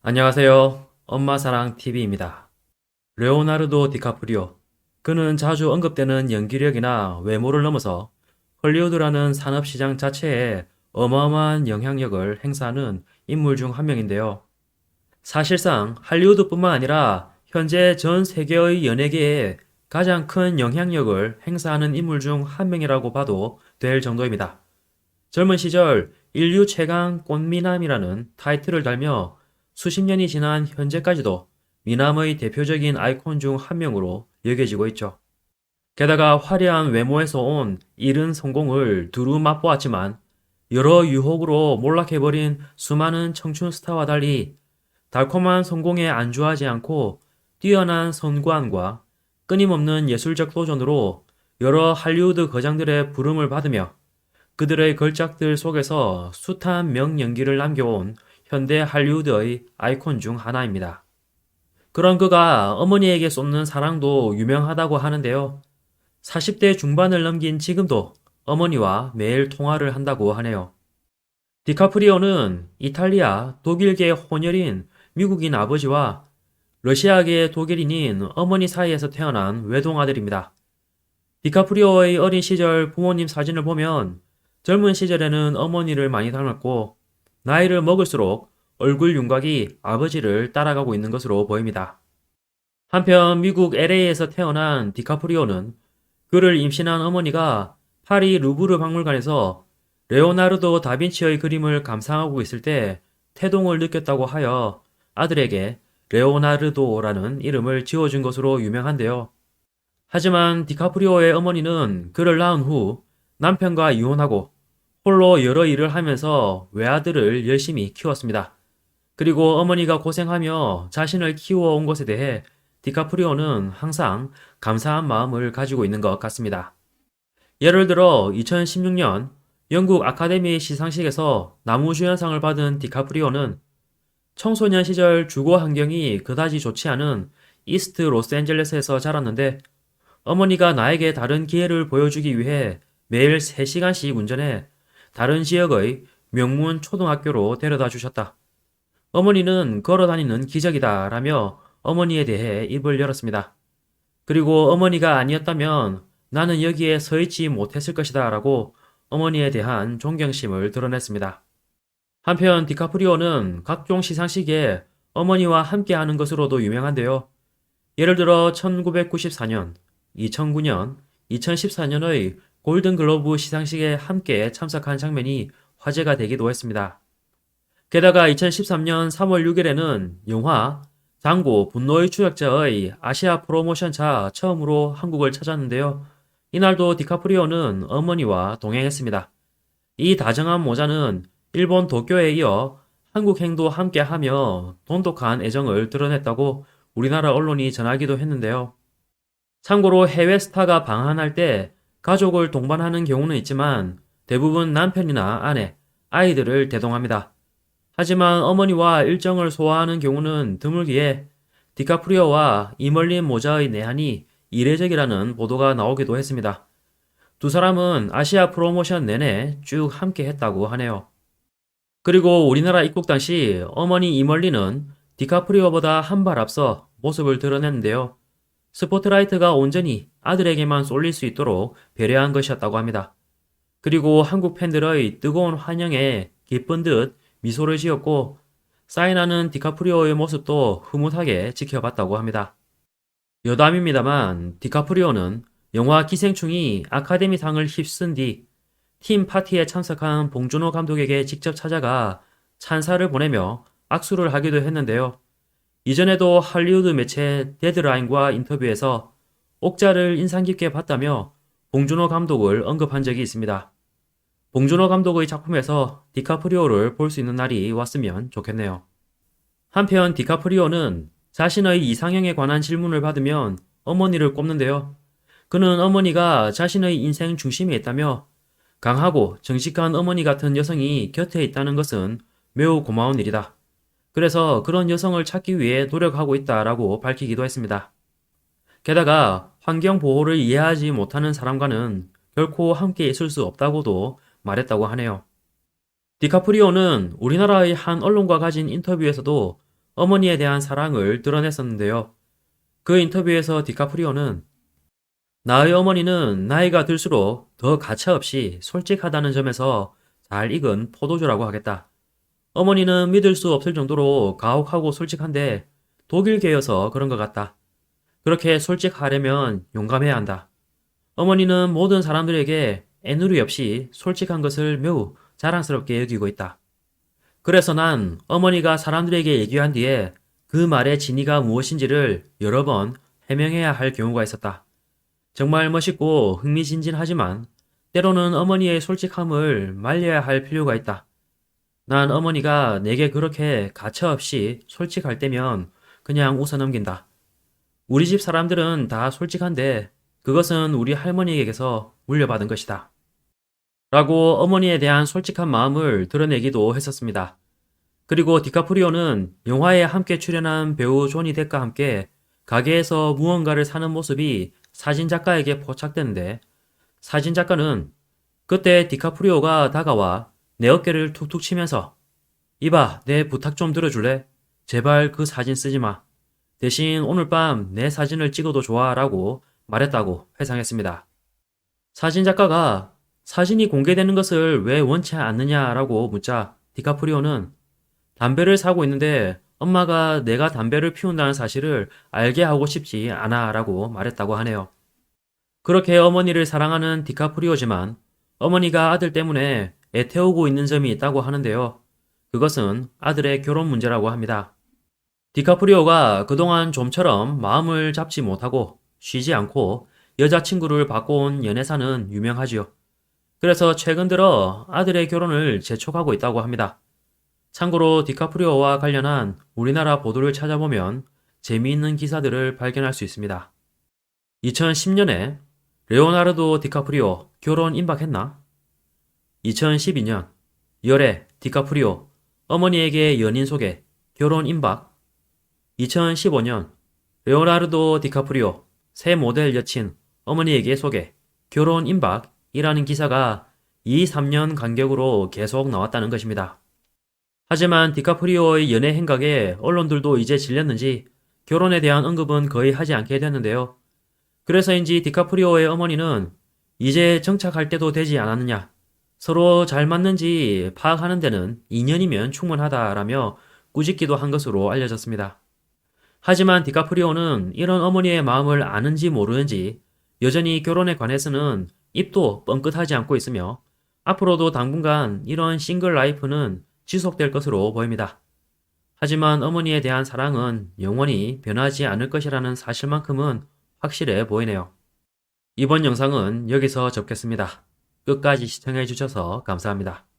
안녕하세요. 엄마사랑TV입니다. 레오나르도 디카프리오. 그는 자주 언급되는 연기력이나 외모를 넘어서 헐리우드라는 산업시장 자체에 어마어마한 영향력을 행사하는 인물 중 한 명인데요. 사실상 할리우드뿐만 아니라 현재 전 세계의 연예계에 가장 큰 영향력을 행사하는 인물 중 한 명이라고 봐도 될 정도입니다. 젊은 시절 인류 최강 꽃미남이라는 타이틀을 달며 수십 년이 지난 현재까지도 미남의 대표적인 아이콘 중 한 명으로 여겨지고 있죠. 게다가 화려한 외모에서 온 이른 성공을 두루 맛보았지만 여러 유혹으로 몰락해버린 수많은 청춘 스타와 달리 달콤한 성공에 안주하지 않고 뛰어난 선구안과 끊임없는 예술적 도전으로 여러 할리우드 거장들의 부름을 받으며 그들의 걸작들 속에서 숱한 명연기를 남겨온 현대 할리우드의 아이콘 중 하나입니다. 그런 그가 어머니에게 쏟는 사랑도 유명하다고 하는데요. 40대 중반을 넘긴 지금도 어머니와 매일 통화를 한다고 하네요. 디카프리오는 이탈리아, 독일계 혼혈인 미국인 아버지와 러시아계 독일인인 어머니 사이에서 태어난 외동아들입니다. 디카프리오의 어린 시절 부모님 사진을 보면 젊은 시절에는 어머니를 많이 닮았고 나이를 먹을수록 얼굴 윤곽이 아버지를 따라가고 있는 것으로 보입니다. 한편 미국 LA에서 태어난 디카프리오는 그를 임신한 어머니가 파리 루브르 박물관에서 레오나르도 다빈치의 그림을 감상하고 있을 때 태동을 느꼈다고 하여 아들에게 레오나르도라는 이름을 지어준 것으로 유명한데요. 하지만 디카프리오의 어머니는 그를 낳은 후 남편과 이혼하고 홀로 여러 일을 하면서 외아들을 열심히 키웠습니다. 그리고 어머니가 고생하며 자신을 키워온 것에 대해 디카프리오는 항상 감사한 마음을 가지고 있는 것 같습니다. 예를 들어 2016년 영국 아카데미 시상식에서 나무주연상을 받은 디카프리오는 청소년 시절 주거 환경이 그다지 좋지 않은 이스트 로스앤젤레스에서 자랐는데 어머니가 나에게 다른 기회를 보여주기 위해 매일 3시간씩 운전해 다른 지역의 명문 초등학교로 데려다 주셨다. 어머니는 걸어다니는 기적이다 라며 어머니에 대해 입을 열었습니다. 그리고 어머니가 아니었다면 나는 여기에 서 있지 못했을 것이다 라고 어머니에 대한 존경심을 드러냈습니다. 한편 디카프리오는 각종 시상식에 어머니와 함께하는 것으로도 유명한데요. 예를 들어 1994년, 2009년, 2014년의 골든글로브 시상식에 함께 참석한 장면이 화제가 되기도 했습니다. 게다가 2013년 3월 6일에는 영화 장고 분노의 추격자의 아시아 프로모션차 처음으로 한국을 찾았는데요. 이날도 디카프리오는 어머니와 동행했습니다. 이 다정한 모자는 일본 도쿄에 이어 한국 행도 함께하며 돈독한 애정을 드러냈다고 우리나라 언론이 전하기도 했는데요. 참고로 해외 스타가 방한할 때 가족을 동반하는 경우는 있지만 대부분 남편이나 아내, 아이들을 대동합니다. 하지만 어머니와 일정을 소화하는 경우는 드물기에 디카프리오와 이멀린 모자의 내한이 이례적이라는 보도가 나오기도 했습니다. 두 사람은 아시아 프로모션 내내 쭉 함께 했다고 하네요. 그리고 우리나라 입국 당시 어머니 이멀리는 디카프리오보다 한 발 앞서 모습을 드러냈는데요. 스포트라이트가 온전히 아들에게만 쏠릴 수 있도록 배려한 것이었다고 합니다. 그리고 한국 팬들의 뜨거운 환영에 기쁜 듯 미소를 지었고 사인하는 디카프리오의 모습도 흐뭇하게 지켜봤다고 합니다. 여담입니다만 디카프리오는 영화 기생충이 아카데미상을 휩쓴 뒤 팀 파티에 참석한 봉준호 감독에게 직접 찾아가 찬사를 보내며 악수를 하기도 했는데요. 이전에도 할리우드 매체 데드라인과 인터뷰에서 옥자를 인상 깊게 봤다며 봉준호 감독을 언급한 적이 있습니다. 봉준호 감독의 작품에서 디카프리오를 볼 수 있는 날이 왔으면 좋겠네요. 한편 디카프리오는 자신의 이상형에 관한 질문을 받으면 어머니를 꼽는데요. 그는 어머니가 자신의 인생 중심에 있다며 강하고 정직한 어머니 같은 여성이 곁에 있다는 것은 매우 고마운 일이다. 그래서 그런 여성을 찾기 위해 노력하고 있다라고 밝히기도 했습니다. 게다가 환경 보호를 이해하지 못하는 사람과는 결코 함께 있을 수 없다고도 말했다고 하네요. 디카프리오는 우리나라의 한 언론과 가진 인터뷰에서도 어머니에 대한 사랑을 드러냈었는데요. 그 인터뷰에서 디카프리오는 나의 어머니는 나이가 들수록 더 가차없이 솔직하다는 점에서 잘 익은 포도주라고 하겠다. 어머니는 믿을 수 없을 정도로 가혹하고 솔직한데 독일계여서 그런 것 같다. 그렇게 솔직하려면 용감해야 한다. 어머니는 모든 사람들에게 애누리 없이 솔직한 것을 매우 자랑스럽게 여기고 있다. 그래서 난 어머니가 사람들에게 얘기한 뒤에 그 말의 진위가 무엇인지를 여러 번 해명해야 할 경우가 있었다. 정말 멋있고 흥미진진하지만 때로는 어머니의 솔직함을 말려야 할 필요가 있다. 난 어머니가 내게 그렇게 가차없이 솔직할 때면 그냥 웃어넘긴다. 우리 집 사람들은 다 솔직한데 그것은 우리 할머니에게서 물려받은 것이다. 라고 어머니에 대한 솔직한 마음을 드러내기도 했었습니다. 그리고 디카프리오는 영화에 함께 출연한 배우 조니 뎁과 함께 가게에서 무언가를 사는 모습이 사진작가에게 포착되는데 사진작가는 그때 디카프리오가 다가와 내 어깨를 툭툭 치면서 이봐, 내 부탁 좀 들어줄래? 제발 그 사진 쓰지 마. 대신 오늘 밤 내 사진을 찍어도 좋아 라고 말했다고 회상했습니다. 사진작가가 사진이 공개되는 것을 왜 원치 않느냐라고 묻자 디카프리오는 담배를 사고 있는데 엄마가 내가 담배를 피운다는 사실을 알게 하고 싶지 않아 라고 말했다고 하네요. 그렇게 어머니를 사랑하는 디카프리오지만 어머니가 아들 때문에 애태우고 있는 점이 있다고 하는데요. 그것은 아들의 결혼 문제라고 합니다. 디카프리오가 그동안 좀처럼 마음을 잡지 못하고 쉬지 않고 여자친구를 바꿔온 연애사는 유명하지요. 그래서 최근 들어 아들의 결혼을 재촉하고 있다고 합니다. 참고로 디카프리오와 관련한 우리나라 보도를 찾아보면 재미있는 기사들을 발견할 수 있습니다. 2010년에 레오나르도 디카프리오 결혼 임박했나? 2012년 열애 디카프리오 어머니에게 연인 소개 결혼 임박. 2015년 레오나르도 디카프리오 새 모델 여친 어머니에게 소개 결혼 임박이라는 기사가 2, 3년 간격으로 계속 나왔다는 것입니다. 하지만 디카프리오의 연애 행각에 언론들도 이제 질렸는지 결혼에 대한 언급은 거의 하지 않게 됐는데요. 그래서인지 디카프리오의 어머니는 이제 정착할 때도 되지 않았느냐, 서로 잘 맞는지 파악하는 데는 2년이면 충분하다라며 꾸짖기도 한 것으로 알려졌습니다. 하지만 디카프리오는 이런 어머니의 마음을 아는지 모르는지 여전히 결혼에 관해서는 입도 뻥끗하지 않고 있으며 앞으로도 당분간 이런 싱글 라이프는 지속될 것으로 보입니다. 하지만 어머니에 대한 사랑은 영원히 변하지 않을 것이라는 사실만큼은 확실해 보이네요. 이번 영상은 여기서 접겠습니다. 끝까지 시청해 주셔서 감사합니다.